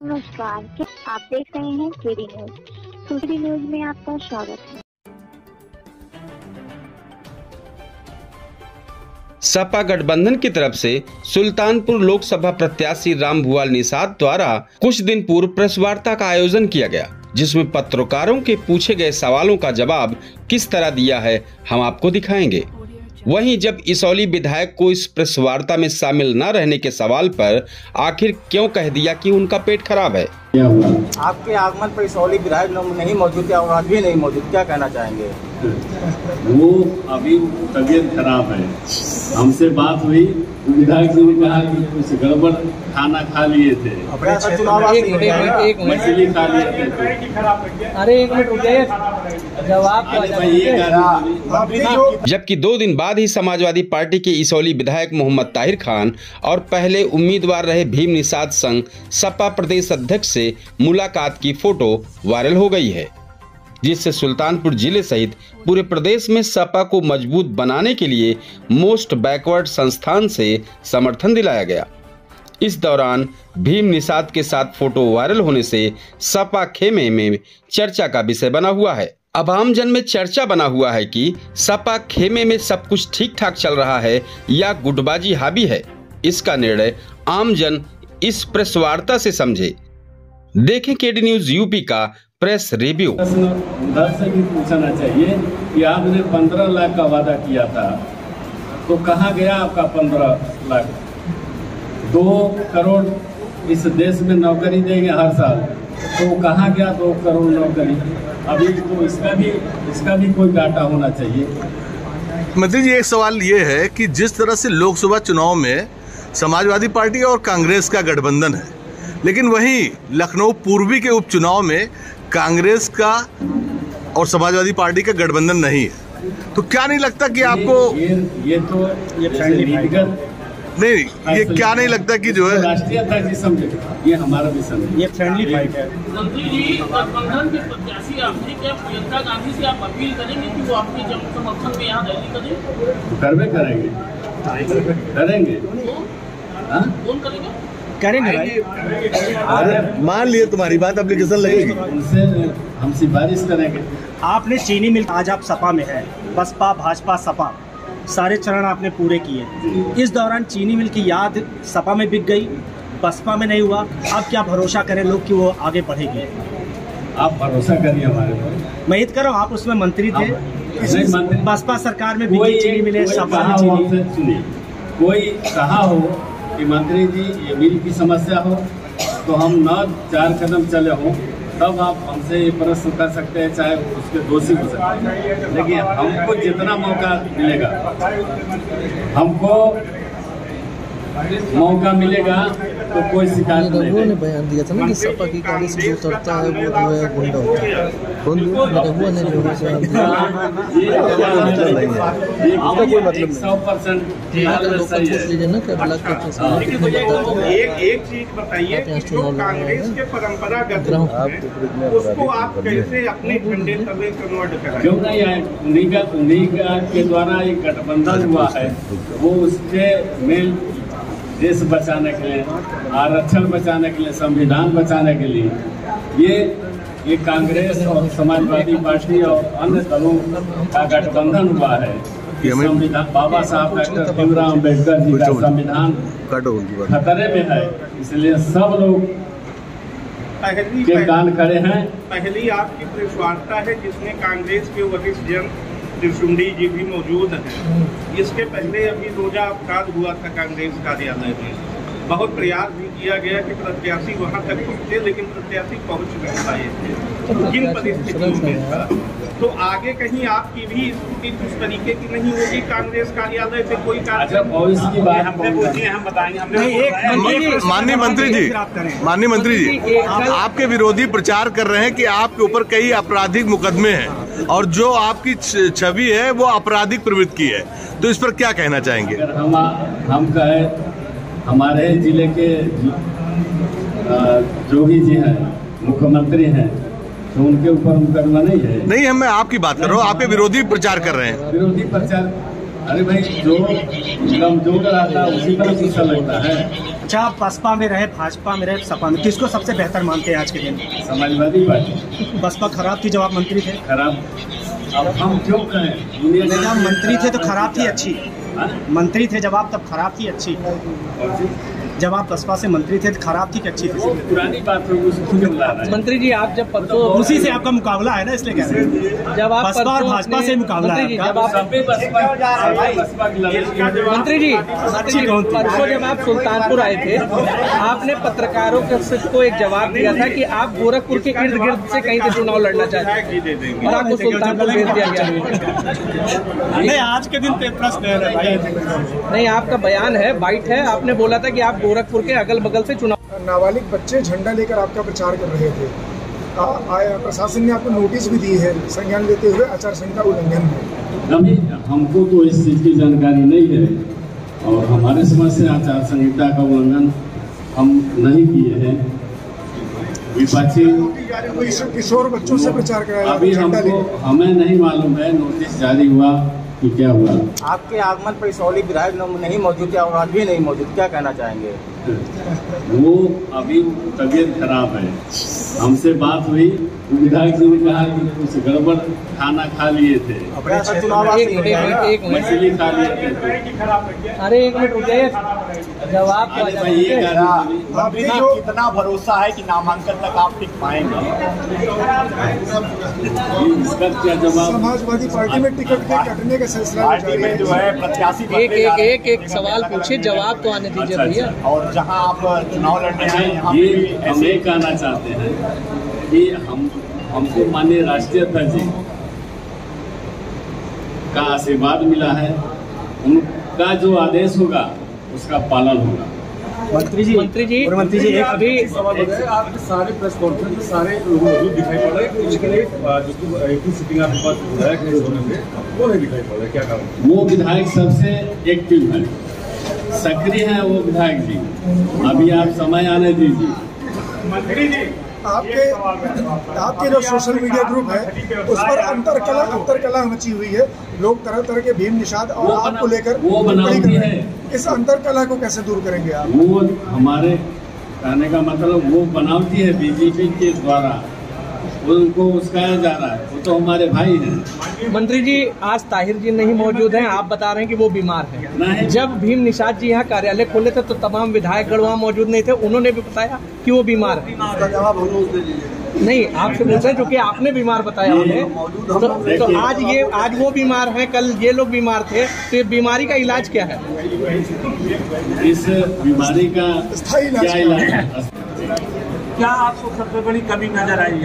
नमस्कार, आप देख रहे हैं केडी न्यूज। केडी न्यूज में आपका स्वागत है। सपा गठबंधन की तरफ से सुल्तानपुर लोकसभा प्रत्याशी राम भुआल निषाद द्वारा कुछ दिन पूर्व प्रेस वार्ता का आयोजन किया गया, जिसमें पत्रकारों के पूछे गए सवालों का जवाब किस तरह दिया है हम आपको दिखाएंगे। वहीं जब इसौली विधायक को इस प्रेस वार्ता में शामिल न रहने के सवाल पर आखिर क्यों कह दिया कि उनका पेट खराब है। आपके आगमन पर इसौली विधायक नहीं मौजूद या आज भी नहीं मौजूद, क्या कहना चाहेंगे? वो अभी तबीयत खराब है। हमसे बात हुई, विधायक जी ने कहा कि कुछ गड़बड़ खाना खा लिए थे, मछली खा लिए थे। अरे एक मिनट रुक जाइए, जवाब जबकि 2 दिन बाद ही समाजवादी पार्टी के इसौली विधायक मोहम्मद ताहिर खान और पहले उम्मीदवार रहे भीम निषाद संग सपा प्रदेश अध्यक्ष से मुलाकात की फोटो वायरल हो गई है, जिससे सुल्तानपुर जिले सहित पूरे प्रदेश में सपा को मजबूत बनाने के लिए मोस्ट बैकवर्ड संस्थान से समर्थन दिलाया गया। इस दौरान भीम निषाद के साथ फोटो वायरल होने से सपा खेमे में चर्चा का विषय बना हुआ है। अब आमजन में चर्चा बना हुआ है कि सपा खेमे में सब कुछ ठीक ठाक चल रहा है या गुटबाजी हावी है। इसका निर्णय आमजन इस प्रेस वार्ता से समझे। देखें केडी न्यूज यूपी का प्रेस रिव्यू। उधर से भी पूछना चाहिए कि आपने 15 लाख का वादा किया था, तो कहाँ गया आपका 15 लाख? 2 करोड़ इस देश में नौकरी देंगे हर साल, तो कहाँ गया 2 करोड़ नौकरी? अभी तो इसका भी कोई डाटा होना चाहिए। मंत्री जी, एक सवाल ये है कि जिस तरह से लोकसभा चुनाव में समाजवादी पार्टी और कांग्रेस का गठबंधन है, लेकिन वहीं लखनऊ पूर्वी के उपचुनाव में कांग्रेस का और समाजवादी पार्टी का गठबंधन नहीं है, तो क्या नहीं लगता कि आपको ये क्या नहीं लगता कि जो है राष्ट्रीय अध्यक्ष समझे, ये हमारा भी समझे, ये फ्रेंडली फाइट है। मंत्री जी, गठबंधन के प्रत्याशी आपने क्या प्रियंका गांधी से आप अपील करेंगे कि वो आपके समर्थन में यहाँ रैली करें? करवे करेंगे। कौन करेगा? करेंगे भाई। अरे मान लिए तुम्हारी बात एप्लीकेशन लगेगी, उनसे हम सिफारिश करेंगे। आपने चीनी मिल, आज आप सपा में है, बसपा भाजपा सपा सारे चरण आपने पूरे किए। इस दौरान चीनी मिल की याद सपा में बिक गई, बसपा में नहीं हुआ। अब क्या भरोसा करें लोग कि वो आगे बढ़ेगी? आप भरोसा करिए हमारे पर। मैं ईद करो, आप उसमें मंत्री थे, बसपा सरकार में बिकी चीनी मिले, सपा में चीनी। कोई कहा हो कि मंत्री जी ये मिल की समस्या हो, तो हम न 4 कदम चले हों, तब आप हमसे ये प्रश्न कर सकते हैं, चाहे उसके दोषी हो सकते हैं। लेकिन हमको जितना मौका मिलेगा, तो कोई शिकायत नहीं। ने बयान दिया था ना कि सपा की गाड़ी से जो उतरता है वो जो है गुंडा होता है। कौन हुआ ने जो है कोई मतलब 100% ना कि ब्लॉक के एक चीज बताइए, जो कांग्रेस के परंपरागत है उसको आप कैसे अपने झंडे तले कन्वर्ट कराएं? क्यों नहीं है? उन्हीं के द्वारा एक गठबंधन हुआ है, वो उसके मेल देश बचाने के लिए, आरक्षण बचाने के लिए, संविधान बचाने के लिए ये कांग्रेस और समाजवादी पार्टी और अन्य दलों का गठबंधन हुआ है। संविधान, बाबा साहब डॉक्टर भीमराव अम्बेडकर जी का संविधान खतरे में है, इसलिए सब लोग के कान खड़े हैं। पहली आपकी प्रेस वार्ता है जिसमें कांग्रेस के वरिष्ठ जन त्रिशुंडी जी भी मौजूद हैं। इसके पहले अभी रोजा अपराध हुआ था कांग्रेस कार्यालय में, बहुत प्रयास भी किया गया कि प्रत्याशी वहां तक पहुंचे, लेकिन प्रत्याशी पहुंच नहीं पाए थे। किन परिस्थितियों में था? तो आगे कहीं आपकी भी स्थिति उस तरीके की नहीं होगी? कांग्रेस कार्यालय से कोई माननीय मंत्री जी, आपके विरोधी प्रचार कर रहे हैं कि आपके ऊपर कई आपराधिक मुकदमे हैं और जो आपकी छवि है वो आपराधिक प्रवृत्ति की है, तो इस पर क्या कहना चाहेंगे? अगर हम कहें, हमारे जिले के जोगी जी हैं, मुख्यमंत्री हैं, तो उनके ऊपर मुकदमा नहीं है? नहीं, मैं आपकी बात कर रहा हूँ, आपके विरोधी प्रचार कर रहे हैं। विरोधी प्रचार, अरे भाई, जो कमजोर रहता है उसी पर गुस्सा लगता है। अच्छा, बसपा में रहे, भाजपा में रहे, सपा में, किसको सबसे बेहतर मानते हैं आज के दिन? समाजवादी पार्टी। बसपा खराब थी जब आप मंत्री थे? खराब, अब हम क्यों कहें? जब मंत्री थे तो खराब थी अच्छी? मंत्री थे जब आप तब खराब थी अच्छी? जब आप बसपा से मंत्री थे तो खराब थी कि अच्छी थी? पुरानी बात है। मंत्री जी आप जब परसों, उसी से आपका मुकाबला है ना, इसलिए कह रहे हैं। जब आप बसपा और भाजपा से मुकाबला है जब आप मंत्री जी परसों जब आप सुल्तानपुर आए थे, आपने पत्रकारों को एक जवाब दिया था कि आप गोरखपुर के इर्द गिर्द से कहीं से चुनाव लड़ना चाहते हैं और आपको सुल्तानपुर भेज दिया गया। नहीं, आज के दिन प्रश्न है भाई। नहीं, आपका बयान है, बाइट है, आपने बोला था कि आप गोरखपुर के अगल बगल से चुनाव। नाबालिग बच्चे झंडा लेकर आपका प्रचार कर रहे थे, प्रशासन ने आपको नोटिस भी दी है, संज्ञान लेते हुए आचार संहिता उल्लंघन है। अभी हमको तो इस चीज की जानकारी नहीं है और हमारे समझ से आचार संहिता का उल्लंघन हम नहीं किए हैं। विपक्षी किशोर बच्चों से प्रचार कराया, अभी हमको हमें नहीं मालूम है नोटिस जारी हुआ कि क्या हुआ। आपके आगमन पर इसौली विधायक नहीं मौजूद थे और आज भी नहीं मौजूद, क्या कहना चाहेंगे? वो अभी तबीयत खराब है, हमसे बात हुई, विधायक जी ने कहा कि कुछ गड़बड़ खाना खा लिए थे, मछली खा लिए थे। अरे एक मिनट रुकिए, जवाब कितना भरोसा है कि नामांकन तक आप टिक पाएंगे? इसका क्या जवाब? समाजवादी पार्टी में टिकट के कटने का सिलसिला पार्टी में जो है प्रत्याशी एक सवाल पूछिए, जवाब तो आने दीजिए भैया। और जहां आप चुनाव लड़ने हैं यहाँ ये हम ये कहना चाहते हैं कि हमको माननीय राष्ट्रीय अध्यक्ष जी का आशीर्वाद मिला है, उनका जो आदेश होगा उसका पालन होगा। मंत्री जी एक अभी आपके सारे प्रेस कॉन्फ्रेंस में सारे लोग मौजूद दिखाई पड़ रहे हैं, कुछ के लिए जिसको एक ही सिटिंग आपके पास विधायक होने में वो नहीं दिखाई पड़ रहा है, क्या कारण? वो विधायक सबसे एक्टिव है, सक्रिय है वो विधायक जी। अभी आप समय आने दीजिए। मंत्री जी आपके जो सोशल मीडिया ग्रुप है उस पर अंतरकला मची हुई है, लोग तरह तरह के भीम निषाद और आपको लेकर वो बनावटी है। इस अंतरकला को कैसे दूर करेंगे आप? वो हमारे कहने का मतलब वो बनावटी है, बीजेपी के द्वारा उनको उस्काया जा रहा है, वो तो हमारे भाई हैं। मंत्री जी आज ताहिर जी नहीं मौजूद हैं, आप बता रहे हैं कि वो बीमार हैं। जब भीम निषाद जी यहाँ कार्यालय खोले थे तो तमाम विधायकगण वहाँ मौजूद नहीं थे, उन्होंने भी बताया कि वो बीमार है। नहीं, आपसे पूछ रहे क्योंकि आपने बीमार बताया उन्हें, तो आज वो बीमार हैं, कल ये लोग बीमार थे, तो ये बीमारी का इलाज क्या है? इस बीमारी का क्या इलाज है? क्या आपको सबसे बड़ी कमी नजर आई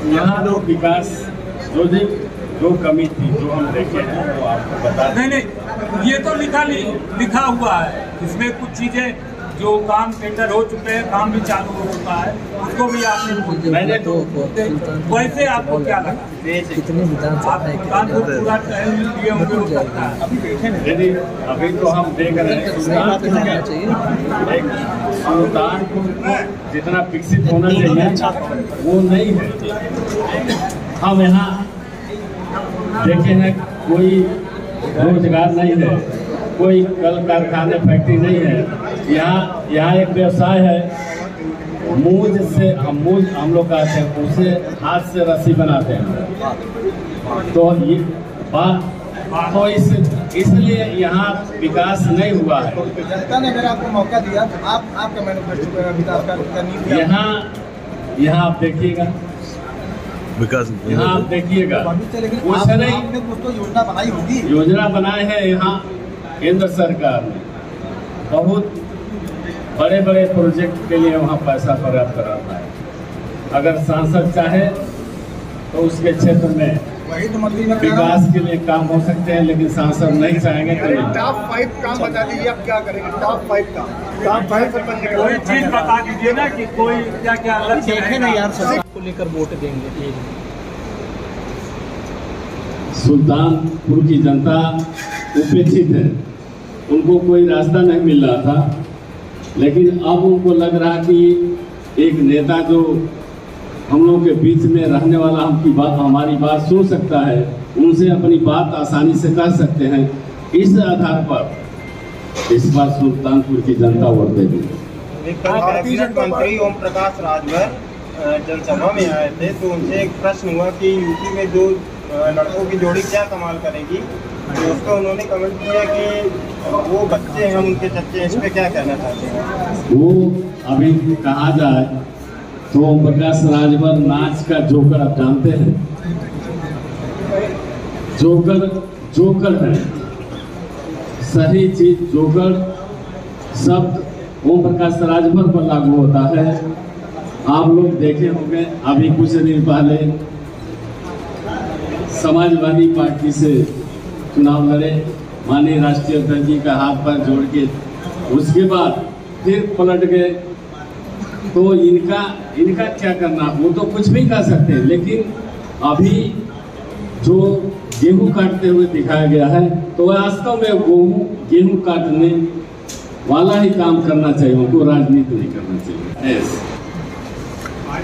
यहाँ लोग विकास जो कमी थी जो हम देखे हैं वो आपको बता। नहीं, ये तो लिखा हुआ है, इसमें कुछ चीजें जो काम टेंडर हो चुके हैं, काम भी चालू हो चुका है, उसको भी आपने मैंने तो वैसे आपको क्या लगा? अभी तो हम देख रहे हैं सुल्तानपुर जितना विकसित होना चाहिए वो नहीं है। हम यहाँ देखे हैं कोई रोजगार नहीं है, कोई कल कारखाने फैक्ट्री नहीं है। यहाँ एक व्यवसाय है, मूज से हम लोग कहते हैं, उसे हाथ से रस्सी बनाते हैं। तो ये बात तो इसलिए यहाँ विकास नहीं हुआ है। जनता ने अगर आपको मौका दिया तो आपका मैनिफेस्टो विकास का नहीं दिया। यहाँ आप देखिएगा विकास, यहाँ आप देखिएगा आपने कुछ तो योजना बनाई होगी। योजना बनाए हैं यहाँ केंद्र सरकार ने, बहुत बड़े बड़े प्रोजेक्ट के लिए वहाँ पैसा पर्याप्त कराता है। अगर सांसद चाहे तो उसके क्षेत्र में वही तो मंत्री विकास के लिए काम हो सकते हैं, लेकिन सांसद नहीं चाहेंगे तो टॉप 5 काम बता दीजिए, आप क्या करेंगे? टॉप 5 काम, टॉप 5 कोई चीज बता दीजिए ना कि कोई क्या क्या देखे ना यार, सबको लेकर वोट देंगे। सुल्तानपुर की जनता उपेक्षित है, उनको कोई रास्ता नहीं मिल रहा था, लेकिन अब उनको लग रहा कि एक नेता जो हम लोगों के बीच में रहने वाला हमारी बात सुन सकता है, उनसे अपनी बात आसानी से कर सकते हैं। इस आधार पर इस बार सुल्तानपुर की जनता वोट देगी। कैबिनेट मंत्री ओम प्रकाश राजभर जनसभा में आए थे, तो उनसे एक प्रश्न हुआ कि यूपी में जो लड़कों की जोड़ी क्या कमाल करेगी, तो उस पर उन्होंने कमेंट किया कि वो बच्चे हैं, उनके चच्चे, इस पे क्या कहना चाहते हैं? वो अभी कहा जाए तो ओम प्रकाश राजभर नाच का जोकर आप जानते हैं, जोकर है, सही चीज जोकर शब्द ओम प्रकाश राजभर पर लागू होता है। आप लोग देखे होंगे अभी कुछ दिन पहले समाजवादी पार्टी से चुनाव लड़े, माननीय राष्ट्रीय अध्यक्ष जी का हाथ पर जोड़ के, उसके बाद फिर पलट गए। तो इनका क्या करना, वो तो कुछ भी कर सकते हैं, लेकिन अभी जो गेहूं काटते हुए दिखाया गया है तो वास्तव में गेहूं काटने वाला ही काम करना चाहिए, उनको राजनीति नहीं करना चाहिए।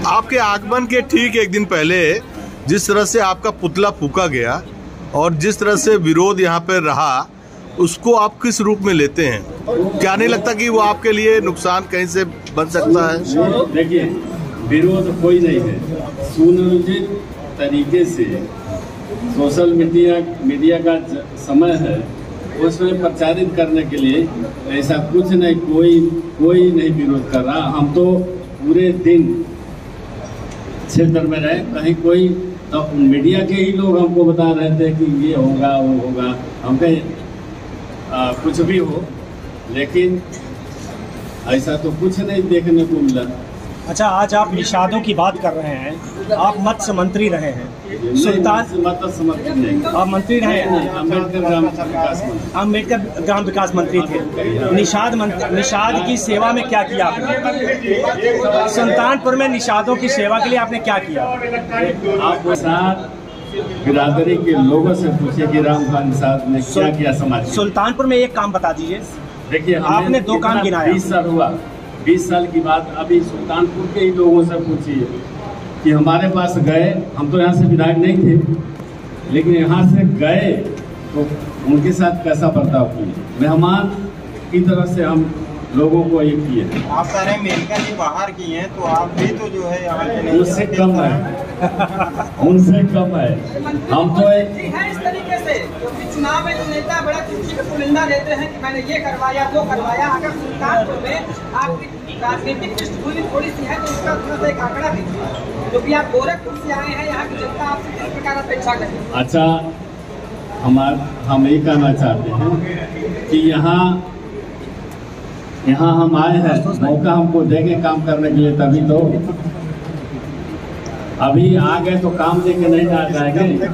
आपके आगमन के ठीक एक दिन पहले जिस तरह से आपका पुतला फूका गया और जिस तरह से विरोध यहाँ पर रहा, उसको आप किस रूप में लेते हैं? क्या नहीं लगता कि वो आपके लिए नुकसान कहीं से बन सकता है? देखिए, विरोध कोई नहीं है, सुनियोजित तरीके से सोशल मीडिया का समय है, उसमें प्रचारित करने के लिए ऐसा कुछ नहीं, कोई नहीं विरोध कर रहा। हम तो पूरे दिन क्षेत्र में रहे, कहीं कोई तो मीडिया के ही लोग हमको बता रहे थे कि ये होगा वो होगा, हम कहीं कुछ भी हो, लेकिन ऐसा तो कुछ नहीं देखने को मिला। अच्छा, आज आप निषादों की बात कर रहे हैं, आप मत्स्य मंत्री रहे हैं, आप मंत्री रहे हैं, अम्बेडकर ग्राम विकास मंत्री थे। निषाद की सेवा में क्या किया आपने? सुल्तानपुर में निषादों की सेवा के लिए आपने क्या किया? आप बिरादरी के लोगों से पूछिए कि रामकांत निषाद ने क्या किया समाज। सुल्तानपुर में एक काम बता दीजिए। देखिए, आपने 2 काम गिनाया। 20 साल हुआ, 20 साल की बात अभी सुल्तानपुर के ही लोगों से पूछिए कि हमारे पास गए, हम तो यहाँ से विधायक नहीं थे, लेकिन यहाँ से गए तो उनके साथ कैसा बर्ताव किए, मेहमान की तरह से हम लोगों को ये किए। आप कह रहे हैं अमेरिका के बाहर की हैं, तो आप भी तो जो है यहाँ के नहीं, उससे कम है, उनसे कम है। हम तो इस तरीके से चुनाव में जो नेता बड़ा किसी को पुलिंदा देते हैं कि मैंने ये करवाया वो करवाया। अगर सुल्तानपुर में आपकी राजनीतिक पृष्ठभूमि थोड़ी सी है तो उसका थोड़ा सा एक आंकड़ा दीजिए, जो भी आप गोरखपुर से आए हैं, यहाँ की जनता आपसे किस प्रकार अपेक्षा करें? अच्छा, हम ये कहना चाहते हैं कि यहाँ हम आए हैं, मौका हमको देंगे काम करने के लिए, तभी तो। अभी आ गए तो काम देके नहीं जा जाएंगे।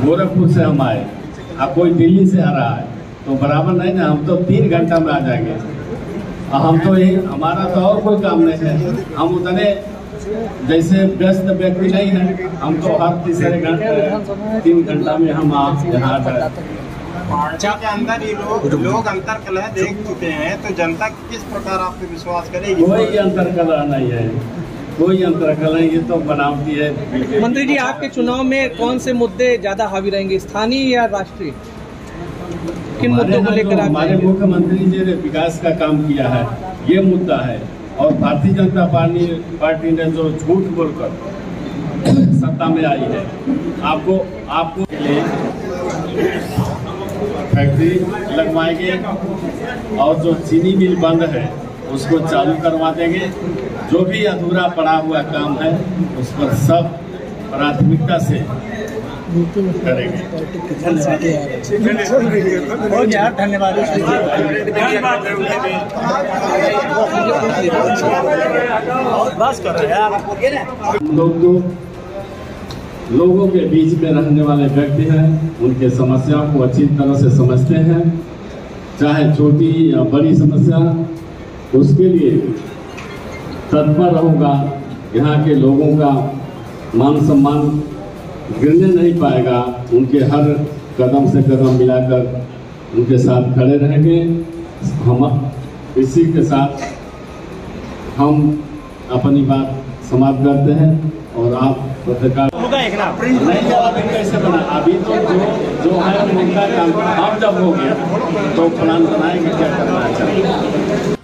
गोरखपुर से हम आए, अब कोई दिल्ली से आ रहा है तो बराबर नहीं ना, हम तो 3 घंटा में आ जाएंगे। हम तो हमारा तो और कोई काम नहीं है, हम उतने जैसे व्यस्त व्यक्ति नहीं है, हम तो हर तीसरे घंटे 3 घंटा में हम यहाँ आ जाए। पार्टी के अंदर ही लोग अंतर कलह देख चुके हैं, तो जनता किस प्रकार आप पे विश्वास करेगी? कोई अंतर कलह नहीं है, कोई अंतर कलह, ये तो बनावटी है। मंत्री जी, आपके चुनाव में कौन से मुद्दे ज्यादा हावी रहेंगे, स्थानीय या राष्ट्रीय? किन मुद्दों को लेकर? हमारे मुख्यमंत्री जी ने विकास का काम किया है, ये मुद्दा है। और भारतीय जनता पार्टी ने जो झूठ बोलकर सत्ता में आई है, आपको फैक्ट्री लगवाएंगे और जो चीनी मिल बंद है उसको चालू करवा देंगे। जो भी अधूरा पड़ा हुआ काम है उस पर सब प्राथमिकता से करेंगे। धन्यवाद। बस कर रहे हैं। लोगों के बीच में रहने वाले व्यक्ति हैं, उनके समस्याओं को अच्छी तरह से समझते हैं, चाहे छोटी या बड़ी समस्या, उसके लिए तत्पर रहूँगा। यहाँ के लोगों का मान सम्मान गिरने नहीं पाएगा, उनके हर कदम से कदम मिलाकर उनके साथ खड़े रहेंगे। हम इसी के साथ हम अपनी बात समाप्त करते हैं और आप पत्रकार हो गए। देखना नहीं, अभी कैसे बना? अभी तो जो है उनका काम, अब जब हो गया तो प्लान बनाएंगे क्या करना चाहिए।